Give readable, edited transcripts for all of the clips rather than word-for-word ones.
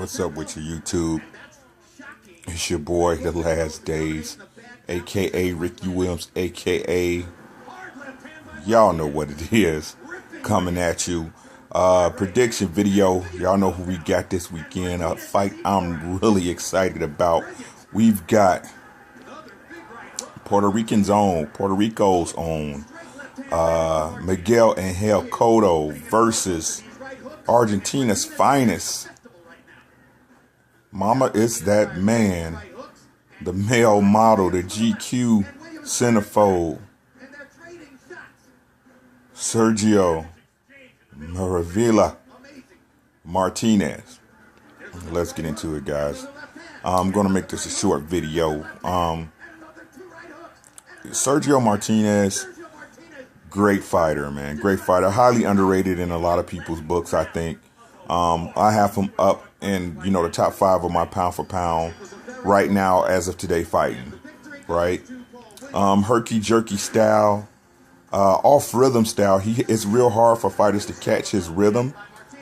What's up with your YouTube? It's your boy, The Last Days, aka Ricky Williams, aka y'all know what it is, coming at you. Prediction video. Y'all know who we got this weekend. A fight I'm really excited about. We've got Puerto Rico's own Miguel and Cotto versus Argentina's finest. Mama is that man, the male model, the GQ centerfold, Sergio Martinez. Let's get into it, guys. I'm going to make this a short video. Sergio Martinez, great fighter, man. Great fighter. Highly underrated in a lot of people's books, I think. I have him up in, the top 5 of my pound for pound right now as of today fighting, right? Herky jerky style, off rhythm style. It's real hard for fighters to catch his rhythm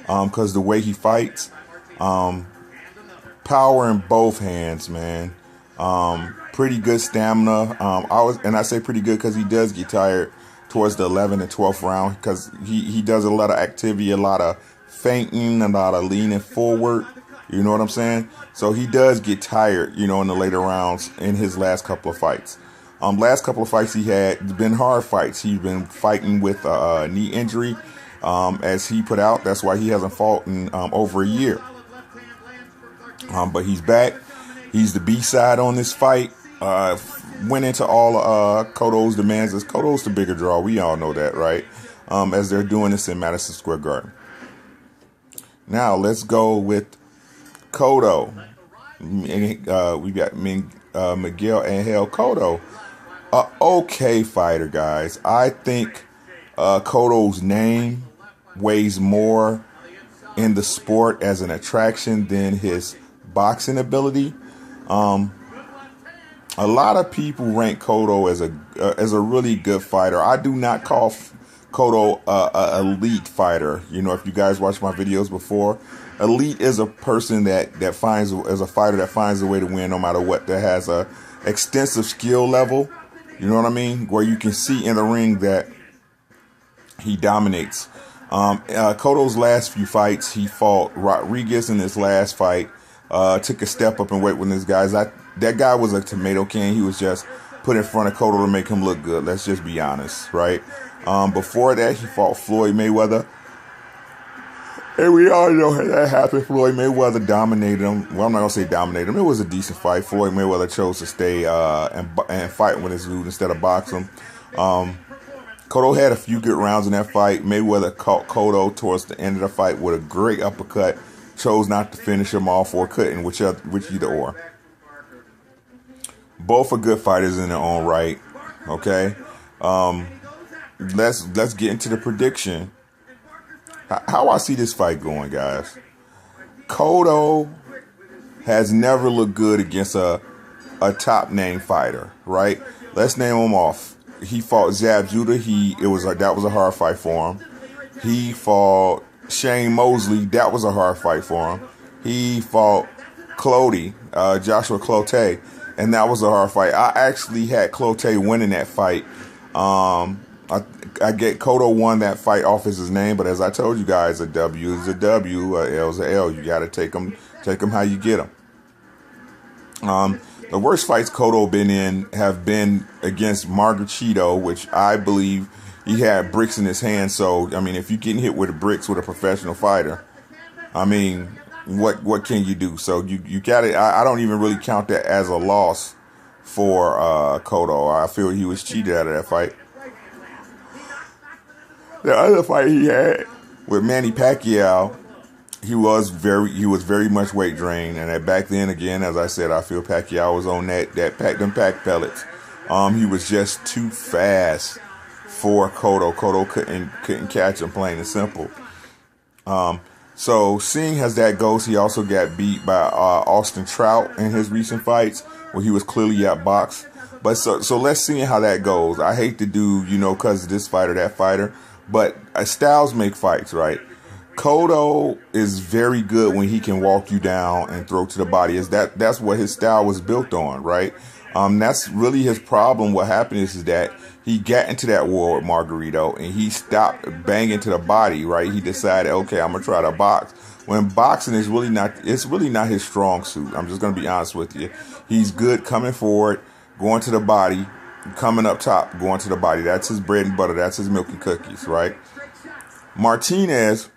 because the way he fights, power in both hands, man. Pretty good stamina. I say pretty good because he does get tired towards the 11th and 12th round because he does a lot of activity, a lot of feinting, a lot of leaning forward. You know what I'm saying? So he does get tired, in the later rounds in his last couple of fights. Last couple of fights he had been hard fights. He's been fighting with a knee injury, as he put out. That's why he hasn't fought in over a year. But he's back. He's the B-side on this fight. Went into all Cotto's demands. As Cotto's the bigger draw. We all know that, right? As they're doing this in Madison Square Garden. Now let's go with Cotto. We got Miguel and Cotto. Okay fighter, guys. I think Cotto's name weighs more in the sport as an attraction than his boxing ability. A lot of people rank Cotto as a really good fighter. I do not call Cotto a elite fighter. If you guys watched my videos before, elite is a person that finds as a fighter that finds a way to win no matter what. That has a extensive skill level. You know what I mean? Where you can see in the ring that he dominates. Cotto's last few fights, he fought Rodriguez in his last fight. Took a step up in weight with his guys. That guy was a tomato can. He was just put in front of Cotto to make him look good. Let's just be honest, right? Before that, he fought Floyd Mayweather. And we all know how that happened. Floyd Mayweather dominated him. Well, I'm not going to say dominated him. It was a decent fight. Floyd Mayweather chose to stay and fight with his dude instead of box him. Cotto had a few good rounds in that fight. Mayweather caught Cotto towards the end of the fight with a great uppercut. Chose not to finish him off or couldn't, which either or. Both are good fighters in their own right. Okay. Let's get into the prediction. How I see this fight going, guys. Cotto has never looked good against a top name fighter, right? Let's name him off. He fought Zab Judah. That was a hard fight for him. He fought Shane Mosley. That was a hard fight for him. He fought Joshua Clotte, and that was a hard fight. I actually had Clotte winning that fight. I get Cotto won that fight off his name, but as I told you guys, a W is a W, a L is a L. You got to take them how you get them. The worst fights Cotto been in have been against Margarito, which I believe he had bricks in his hand. So, if you're getting hit with bricks with a professional fighter, what can you do? So you got it. I don't even really count that as a loss for Cotto. I feel he was cheated out of that fight. The other fight he had with Manny Pacquiao, he was very much weight drained, and back then again, as I said, I feel Pacquiao was on them pack pellets. He was just too fast for Cotto. Cotto couldn't catch him, plain and simple. So seeing as that goes, he also got beat by Austin Trout in his recent fights, where he was clearly outboxed. But so let's see how that goes. I hate to do, because of this fighter, that fighter. But styles make fights, right? Cotto is very good when he can walk you down and throw to the body. That's what his style was built on, right? That's really his problem. What happened is that he got into that war with Margarito and he stopped banging to the body, right? He decided, okay, I'm gonna try to box. When boxing is really not, it's really not his strong suit. I'm just gonna be honest with you. He's good coming forward, going to the body, coming up top, going to the body. That's his bread and butter. That's his milk and cookies, right? Martinez,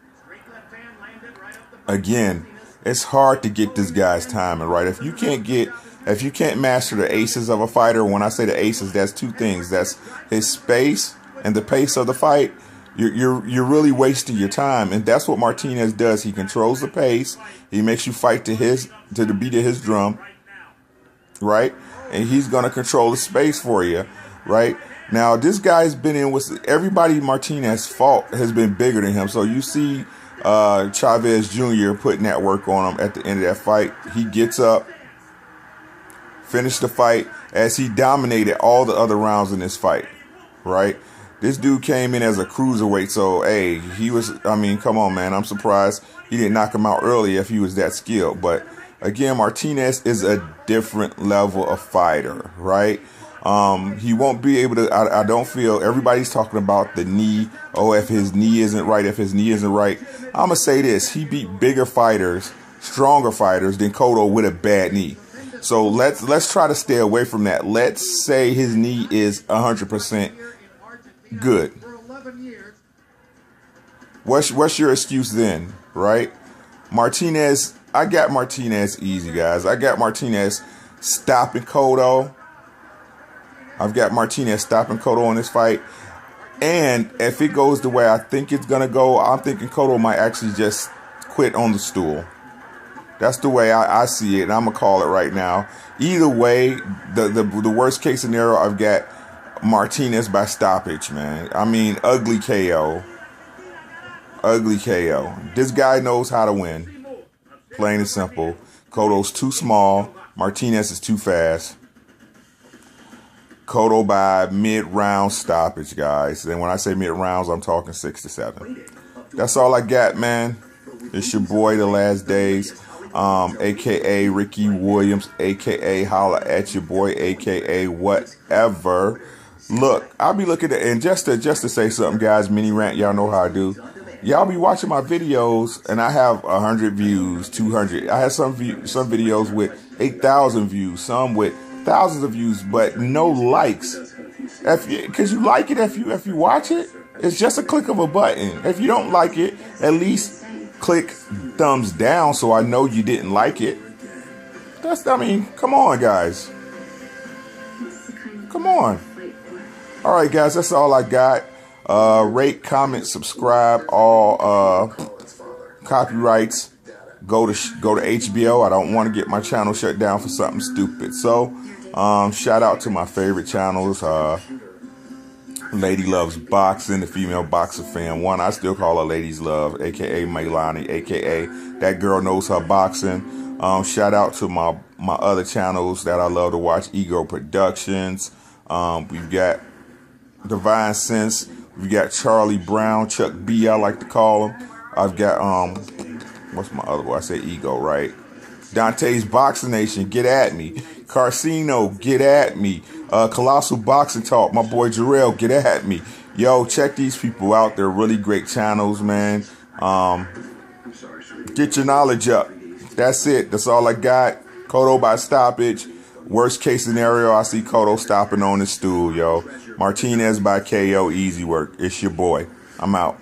again, it's hard to get this guy's timing right. If you can't master the aces of a fighter, when I say the aces, that's two things. That's his space and the pace of the fight. You're really wasting your time, and that's what Martinez does. He controls the pace. He makes you fight to the beat of his drum, right? And he's gonna control the space for you, right? Now this guy's been in with everybody. Martinez fought has been bigger than him, so you see Chavez Jr. putting that work on him at the end of that fight. He gets up, finished the fight as he dominated all the other rounds in this fight, right? This dude came in as a cruiserweight, so hey, come on, man. I'm surprised he didn't knock him out early if he was that skilled. But again, Martinez is a different level of fighter, right? He won't be able to, I don't feel, everybody's talking about the knee. Oh, if his knee isn't right, I'm going to say this. He beat bigger fighters, stronger fighters than Cotto with a bad knee. So let's try to stay away from that. Let's say his knee is 100% good. What's your excuse then, right? Martinez, I got Martinez easy, guys. I got Martinez stopping Cotto. I've got Martinez stopping Cotto in this fight. And if it goes the way I think it's going to go, I'm thinking Cotto might actually just quit on the stool. That's the way I see it, and I'm going to call it right now. Either way, the worst case scenario, I've got Martinez by stoppage, man. I mean, ugly KO. Ugly KO. This guy knows how to win. Plain and simple. Cotto's too small. Martinez is too fast. Cotto by mid-round stoppage, guys. And when I say mid-rounds, I'm talking 6 to 7. That's all I got, man. It's your boy, The Last Days, a.k.a. Ricky Williams, a.k.a. Holla at your boy, a.k.a. whatever. Look, I'll be looking at, and just to say something, guys, mini rant, y'all know how I do. Y'all be watching my videos, and I have 100 views, 200. I have some videos with 8,000 views, some with thousands of views, but no likes. Because you like it if you watch it, it's just a click of a button. If you don't like it, at least click thumbs down so I know you didn't like it. Come on, guys. Come on. All right, guys, that's all I got. Rate, comment, subscribe, all copyrights go to HBO. I don't want to get my channel shut down for something stupid. So shout out to my favorite channels. Lady Loves Boxing, the female boxer fan one. I still call her Ladies Love, aka Maylani, aka that girl knows her boxing. Shout out to my other channels that I love to watch. Ego Productions. We've got Divine Sense. We got Charlie Brown, Chuck B, I like to call him. I've got what's my other one? I say Ego, right? Dante's Boxing Nation, get at me. Carcino, get at me. Colossal Boxing Talk, my boy Jarrell, get at me. Yo, check these people out. They're really great channels, man. Get your knowledge up. That's it. That's all I got. Cotto by stoppage. Worst case scenario, I see Cotto stopping on the stool, yo. Martinez by KO, easy work. It's your boy. I'm out.